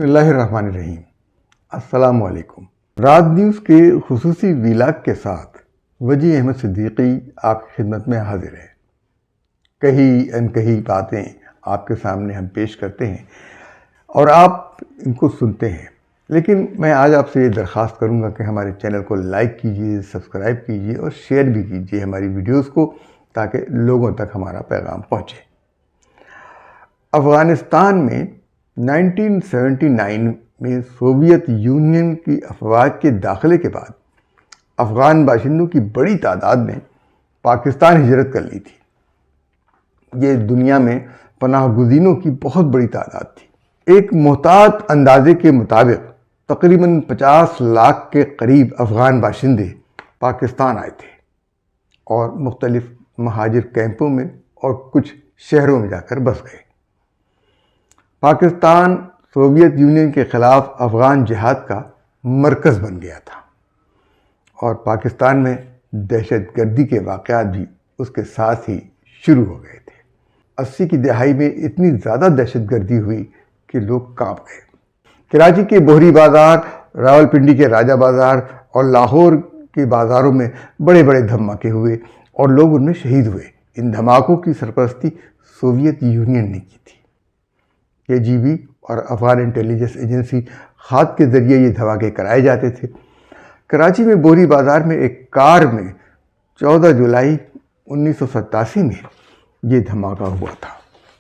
اللہ الرحمن الرحیم۔ السلام علیکم۔ راز نیوز کے خصوصی ویلاگ کے ساتھ وجی احمد صدیقی آپ کی خدمت میں حاضر ہے۔ کئی انکہی باتیں آپ کے سامنے ہم پیش کرتے ہیں اور آپ ان کو سنتے ہیں، لیکن میں آج آپ سے یہ درخواست کروں گا کہ ہمارے چینل کو لائک کیجیے، سبسکرائب کیجیے اور شیئر بھی کیجیے ہماری ویڈیوز کو، تاکہ لوگوں تک ہمارا پیغام پہنچے۔ افغانستان میں 1979 میں سوویت یونین کی افواج کے داخلے کے بعد افغان باشندوں کی بڑی تعداد نے پاکستان ہجرت کر لی تھی۔ یہ دنیا میں پناہ گزینوں کی بہت بڑی تعداد تھی۔ ایک محتاط اندازے کے مطابق تقریباً 50 لاکھ کے قریب افغان باشندے پاکستان آئے تھے اور مختلف مہاجر کیمپوں میں اور کچھ شہروں میں جا کر بس گئے۔ پاکستان سوویت یونین کے خلاف افغان جہاد کا مرکز بن گیا تھا اور پاکستان میں دہشت گردی کے واقعات بھی اس کے ساتھ ہی شروع ہو گئے تھے۔ 80 کی دہائی میں اتنی زیادہ دہشت گردی ہوئی کہ لوگ کانپ گئے۔ کراچی کے بوہری بازار، راولپنڈی کے راجہ بازار اور لاہور کے بازاروں میں بڑے بڑے دھماکے ہوئے اور لوگ ان میں شہید ہوئے۔ ان دھماکوں کی سرپرستی سوویت یونین نے کی تھی۔ KGB اور افغان انٹیلیجنس ایجنسی خاد کے ذریعے یہ دھماکے کرائے جاتے تھے۔ کراچی میں بوہری بازار میں ایک کار میں 14 جولائی 1987 میں یہ دھماکہ ہوا تھا،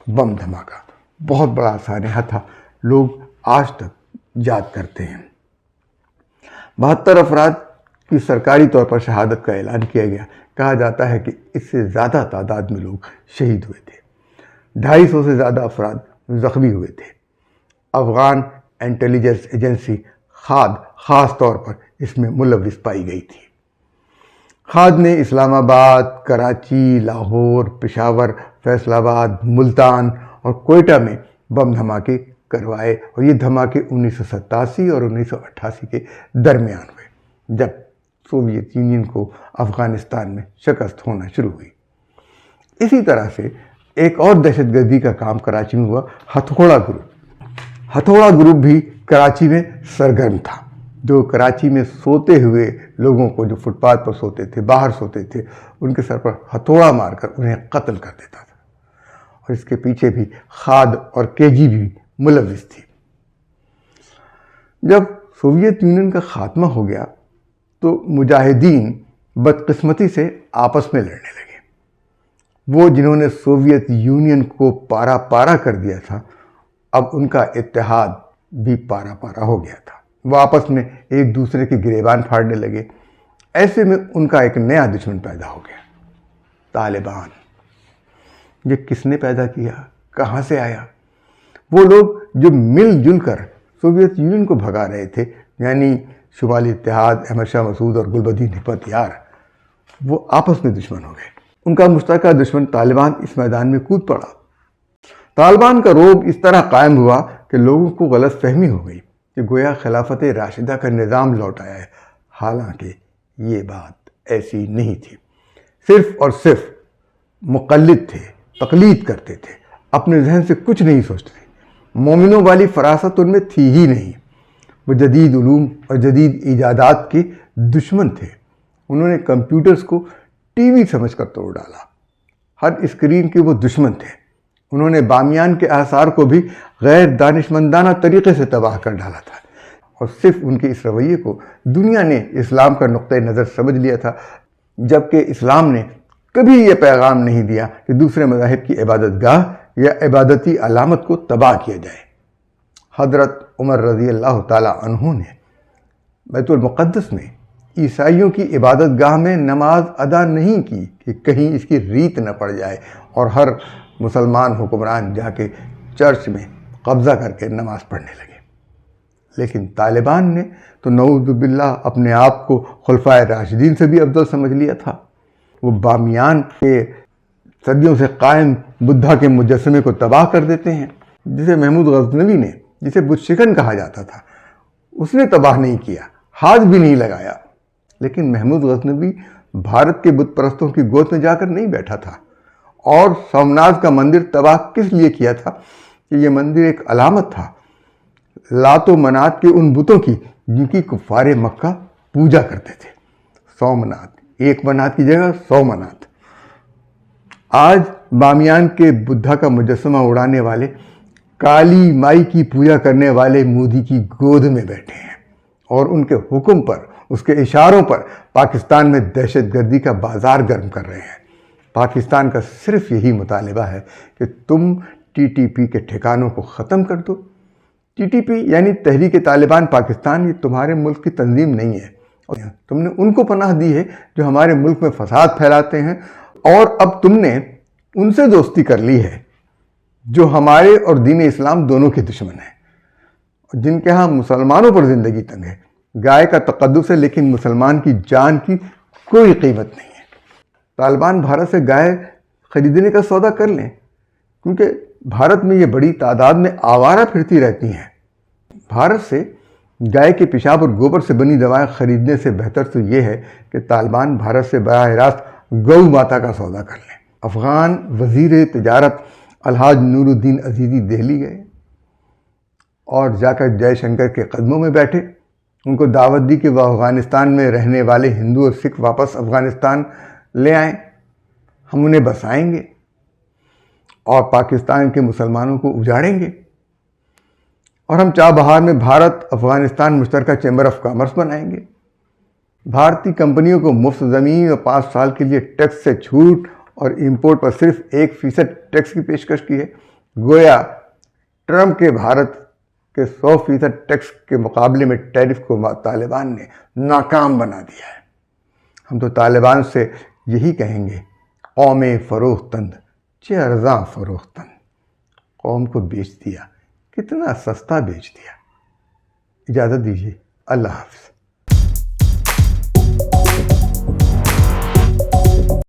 بم دھماکہ۔ بہت بڑا سانحہ تھا، لوگ آج تک یاد کرتے ہیں۔ 72 افراد کی سرکاری طور پر شہادت کا اعلان کیا گیا۔ کہا جاتا ہے کہ اس سے زیادہ تعداد میں لوگ شہید ہوئے تھے۔ 250 سے زیادہ افراد زخمی ہوئے تھے۔ افغان انٹیلیجنس ایجنسی خاد خاص طور پر اس میں ملوث پائی گئی تھی۔ خاد نے اسلام آباد، کراچی، لاہور، پشاور، فیصل آباد، ملتان اور کوئٹہ میں بم دھماکے کروائے اور یہ دھماکے 1987 اور 1988 کے درمیان ہوئے، جب سوویت یونین کو افغانستان میں شکست ہونا شروع ہوئی۔ اسی طرح سے ایک اور دہشت گردی کا کام کراچی میں ہوا، ہتھوڑا گروپ۔ ہتھوڑا گروپ بھی کراچی میں سرگرم تھا، جو کراچی میں سوتے ہوئے لوگوں کو، جو فٹ پاتھ پر سوتے تھے، باہر سوتے تھے، ان کے سر پر ہتھوڑا مار کر انہیں قتل کر دیتا تھا، اور اس کے پیچھے بھی خاد اور KGB ملوث تھی۔ جب سوویت یونین کا خاتمہ ہو گیا تو مجاہدین بدقسمتی سے آپس میں لڑنے لگے۔ وہ جنہوں نے سوویت یونین کو پارا پارا کر دیا تھا، اب ان کا اتحاد بھی پارا پارا ہو گیا تھا۔ وہ آپس میں ایک دوسرے کے گریبان پھاڑنے لگے۔ ایسے میں ان کا ایک نیا دشمن پیدا ہو گیا، طالبان۔ یہ کس نے پیدا کیا؟ کہاں سے آیا؟ وہ لوگ جو مل جل کر سوویت یونین کو بھگا رہے تھے، یعنی شمالی اتحاد، احمد شاہ مسعود اور گلبدین حکمت یار، وہ آپس میں دشمن ہو گئے۔ ان کا مشترکہ دشمن طالبان اس میدان میں کود پڑا۔ طالبان کا روب اس طرح قائم ہوا کہ لوگوں کو غلط فہمی ہو گئی کہ گویا خلافت راشدہ کا نظام لوٹ آیا ہے، حالانکہ یہ بات ایسی نہیں تھی۔ صرف اور صرف مقلد تھے، تقلید کرتے تھے، اپنے ذہن سے کچھ نہیں سوچتے تھے۔ مومنوں والی فراست ان میں تھی ہی نہیں۔ وہ جدید علوم اور جدید ایجادات کے دشمن تھے۔ انہوں نے کمپیوٹرز کو ٹی وی سمجھ کر توڑ ڈالا۔ ہر اسکرین کے وہ دشمن تھے۔ انہوں نے بامیان کے آثار کو بھی غیر دانشمندانہ طریقے سے تباہ کر ڈالا تھا، اور صرف ان کے اس رویے کو دنیا نے اسلام کا نقطۂ نظر سمجھ لیا تھا، جبکہ اسلام نے کبھی یہ پیغام نہیں دیا کہ دوسرے مذاہب کی عبادت گاہ یا عبادتی علامت کو تباہ کیا جائے۔ حضرت عمر رضی اللہ تعالیٰ عنہ نے بیت المقدس میں عیسائیوں کی عبادت گاہ میں نماز ادا نہیں کی کہ کہیں اس کی ریت نہ پڑ جائے اور ہر مسلمان حکمران جا کے چرچ میں قبضہ کر کے نماز پڑھنے لگے۔ لیکن طالبان نے تو نعوذ باللہ اپنے آپ کو خلفائے راشدین سے بھی افضل سمجھ لیا تھا۔ وہ بامیان کے صدیوں سے قائم بدھا کے مجسمے کو تباہ کر دیتے ہیں، جسے محمود غزنوی نے، جسے بت شکن کہا جاتا تھا، اس نے تباہ نہیں کیا، ہاتھ بھی نہیں لگایا۔ لیکن محمود غزنوی بھارت کے بت پرستوں کی گود میں جا کر نہیں بیٹھا تھا۔ اور سومناتھ کا مندر تباہ کس لیے کیا تھا؟ کہ یہ مندر ایک علامت تھا لات و منات کے ان بتوں کی جن کی کفار مکہ پوجا کرتے تھے. 100 منات، ایک منات کی جگہ 100 منات. آج بامیان کے بدھا کا مجسمہ اڑانے والے کالی مائی کی پوجا کرنے والے مودی کی گود میں بیٹھے ہیں اور ان کے حکم پر، اس کے اشاروں پر پاکستان میں دہشت گردی کا بازار گرم کر رہے ہیں. پاکستان کا صرف یہی مطالبہ ہے کہ تم ٹی ٹی پی کے ٹھکانوں کو ختم کر دو. ٹی ٹی پی یعنی تحریک طالبان پاکستان، یہ تمہارے ملک کی تنظیم نہیں ہے. تم نے ان کو پناہ دی ہے جو ہمارے ملک میں فساد پھیلاتے ہیں، اور اب تم نے ان سے دوستی کر لی ہے جو ہمارے اور دین اسلام دونوں کے دشمن ہیں، جن کے ہاں مسلمانوں پر زندگی تنگ ہے. گائے کا تقدس ہے لیکن مسلمان کی جان کی کوئی قیمت نہیں ہے. طالبان بھارت سے گائے خریدنے کا سودا کر لیں، کیونکہ بھارت میں یہ بڑی تعداد میں آوارہ پھرتی رہتی ہیں. بھارت سے گائے کے پیشاب اور گوبر سے بنی دوائیں خریدنے سے بہتر تو یہ ہے کہ طالبان بھارت سے براہ راست گو ماتا کا سودا کر لیں. افغان وزیر تجارت الحاج نور الدین عزیزی دہلی گئے اور جا کر جے شنکر کے قدموں میں بیٹھے. ان کو دعوت دی کہ وہ افغانستان میں رہنے والے ہندو اور سکھ واپس افغانستان لے آئیں، ہم انہیں بسائیں گے اور پاکستان کے مسلمانوں کو اجاڑیں گے، اور ہم چابہار میں بھارت افغانستان مشترکہ چیمبر آف کامرس بنائیں گے. بھارتی کمپنیوں کو مفت زمین اور 5 سال کے لیے ٹیکس سے چھوٹ اور امپورٹ پر صرف 1% ٹیکس کی پیشکش کی ہے. گویا ٹرمپ کے بھارت کے 100% ٹیکس کے مقابلے میں ٹیرف کو طالبان نے ناکام بنا دیا ہے. ہم تو طالبان سے یہی کہیں گے، قوم فروختند چہ ارزاں فروختند. قوم کو بیچ دیا، کتنا سستا بیچ دیا. اجازت دیجیے، اللہ حافظ.